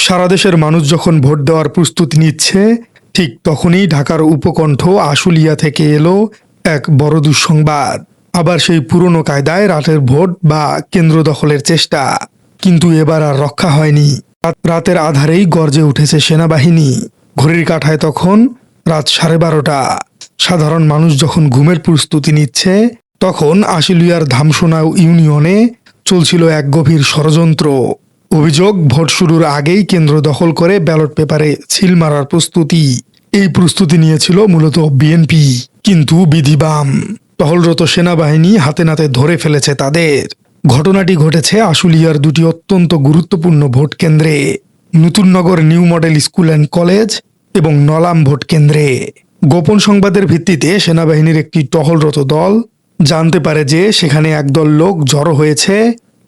সারা দেশের মানুষ যখন ভোট দেওয়ার প্রস্তুতি নিচ্ছে, ঠিক তখনই ঢাকার উপকণ্ঠ আশুলিয়া থেকে এলো এক বড় দুঃসংবাদ। আবার সেই পুরনো কায়দায় রাতের ভোট বা কেন্দ্র দখলের চেষ্টা। কিন্তু এবার আর রক্ষা হয়নি। রাতের আধারেই গর্জে উঠেছে সেনাবাহিনী। ঘড়ির কাঁটায় তখন রাত 12:30। সাধারণ মানুষ যখন ঘুমের প্রস্তুতি নিচ্ছে, তখন আশুলিয়ার ধামসোনা ইউনিয়নে চলছিল এক গভীর ষড়যন্ত্র। অভিযোগ, ভোট শুরুর আগেই কেন্দ্র দখল করে ব্যালট পেপারে সিল মারার প্রস্তুতি। এই প্রস্তুতি নিয়েছিল মূলত বিএনপি, কিন্তু বিধিবাম টহলরত সেনাবাহিনী হাতে নাতে ধরে ফেলেছে তাদের। ঘটনাটি ঘটেছে আশুলিয়ার দুটি অত্যন্ত গুরুত্বপূর্ণ ভোট কেন্দ্রে, Natunnagar new model school and college এবং নলাম ভোট কেন্দ্রে। গোপন সংবাদের ভিত্তিতে সেনাবাহিনীর একটি টহলরত দল জানতে পারে যে সেখানে একদল লোক জড়ো হয়েছে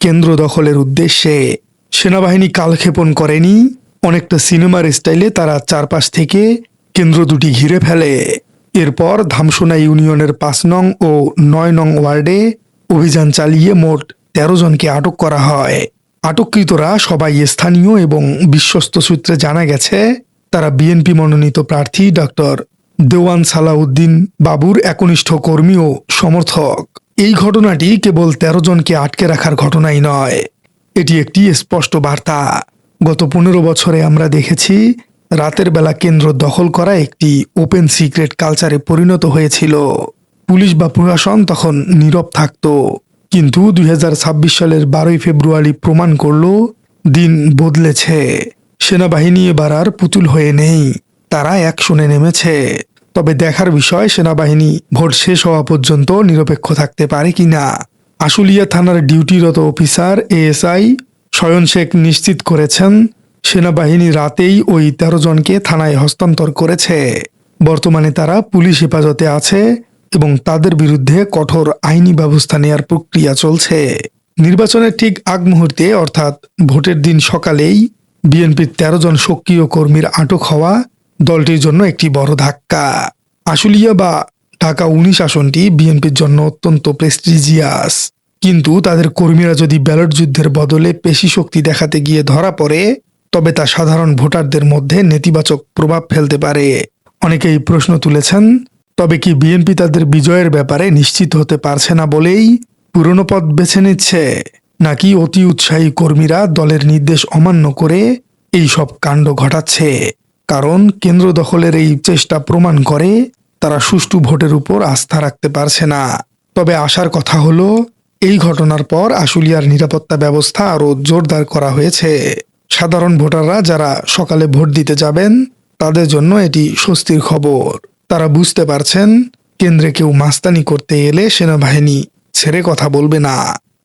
কেন্দ্র দখলের উদ্দেশ্যে। সেনাবাহিনী কালক্ষেপণ করেনি, অনেকটা সিনেমার স্টাইলে তারা চারপাশ থেকে কেন্দ্র দুটি ঘিরে ফেলে। এরপর ধামসোনা ইউনিয়নের 5 নং ও 9 নং ওয়ার্ডে অভিযান চালিয়ে মোট 13 জনকে আটক করা হয়। আটককৃতরা সবাই স্থানীয় এবং বিশ্বস্ত সূত্রে জানা গেছে তারা বিএনপি মনোনীত প্রার্থী ডক্টর দেওয়ান সালাউদ্দিন বাবুর একনিষ্ঠ কর্মী ও সমর্থক। এই ঘটনাটি কেবল 13 জনকে আটকে রাখার ঘটনাই নয়, এটি একটি স্পষ্ট বার্তা। গত 15 বছরে আমরা দেখেছি রাতের বেলা কেন্দ্র দখল করা একটি ওপেন সিক্রেট কালচারে পরিণত হয়েছিল। পুলিশ বা প্রশাসন তখন নীরব থাকত, কিন্তু 2026 সালের 12 ফেব্রুয়ারি প্রমাণ করল দিন বদলেছে। সেনাবাহিনী এবার আর পুতুল হয়ে নেই, তারা অ্যাকশনে নেমেছে। তবে দেখার বিষয় সেনাবাহিনী ভোট শেষ হওয়া পর্যন্ত নিরপেক্ষ থাকতে পারে কিনা। আশুলিয়া থানার ডিউটিরত অফিসার এএসআই শয়ন শেখ নিশ্চিত করেছেন সেনাবাহিনী রাতেই ওই 13 জনকে থানায় হস্তান্তর করেছে। বর্তমানে তারা পুলিশ হেফাজতে আছে এবং তাদের বিরুদ্ধে কঠোর আইনি ব্যবস্থা নেয়ার প্রক্রিয়া চলছে। নির্বাচনের ঠিক আগ মুহূর্তে অর্থাৎ ভোটের দিন সকালেই বিএনপির 13 জন সক্রিয় কর্মীর আটক হওয়া দলটির জন্য একটি বড় ধাক্কা। আশুলিয়া বা ঢাকা 19 আসনটি বিএনপির জন্য অত্যন্ত প্রেস্টিজিয়াস, কিন্তু তাদের কর্মীরা যদি ব্যালট যুদ্ধের বদলে পেশি শক্তি দেখাতে গিয়ে ধরা পড়ে, তবে তা সাধারণ ভোটারদের মধ্যে নেতিবাচক প্রভাব ফেলতে পারে। অনেকেই প্রশ্ন তুলেছেন, তবে কি বিএনপি তাদের বিজয়ের ব্যাপারে নিশ্চিত হতে পারছে না বলেই পুরনো পথ বেছে নিচ্ছে, নাকি অতি উৎসাহী কর্মীরা দলের নির্দেশ অমান্য করে এই সব কাণ্ড ঘটাচ্ছে? কারণ কেন্দ্র দখলের এই চেষ্টা প্রমাণ করে তারা সুষ্ঠু ভোটের উপর আস্থা রাখতে পারছে না। তবে আশার কথা হলো, এই ঘটনার পর আশুলিয়ার নিরাপত্তা ব্যবস্থা আরও জোরদার করা হয়েছে। সাধারণ ভোটাররা যারা সকালে ভোট দিতে যাবেন, তাদের জন্য এটি স্বস্তির খবর। তারা বুঝতে পারছেন কেন্দ্রে কেউ মাস্তানি করতে এলে সেনাবাহিনী ছেড়ে কথা বলবে না।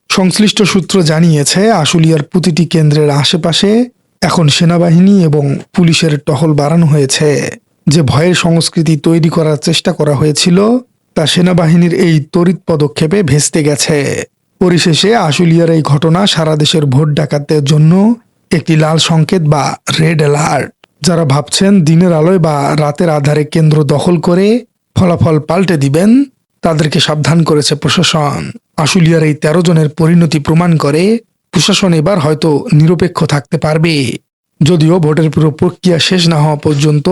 সংশ্লিষ্ট সূত্র জানিয়েছে আশুলিয়ার প্রতিটি কেন্দ্রের আশেপাশে এখন সেনাবাহিনী এবং পুলিশের টহল বাড়ানো হয়েছে। যে ভয়ের সংস্কৃতি তৈরি করার চেষ্টা করা হয়েছিল, তা সেনাবাহিনীর এই তড়িৎ পদক্ষেপে ভেস্তে গেছে। পরিশেষে আশুলিয়ার এই ঘটনা সারা দেশের ভোট ডাকাতদের জন্য একটি লাল সংকেত বা রেড অ্যালার্ট। যারা ভাবছেন দিনের আলোয় বা রাতের আধারে কেন্দ্র দখল করে ফলাফল পাল্টে দিবেন, তাদেরকে সাবধান করেছে প্রশাসন। আশুলিয়ার এই 13 জনের পরিণতি প্রমাণ করে প্রশাসন এবার হয়তো নিরপেক্ষ থাকতে পারবে, যদিও ভোটের পুরো প্রক্রিয়া শেষ না হওয়া পর্যন্ত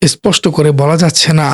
স্পষ্ট করে বলা যাচ্ছে না।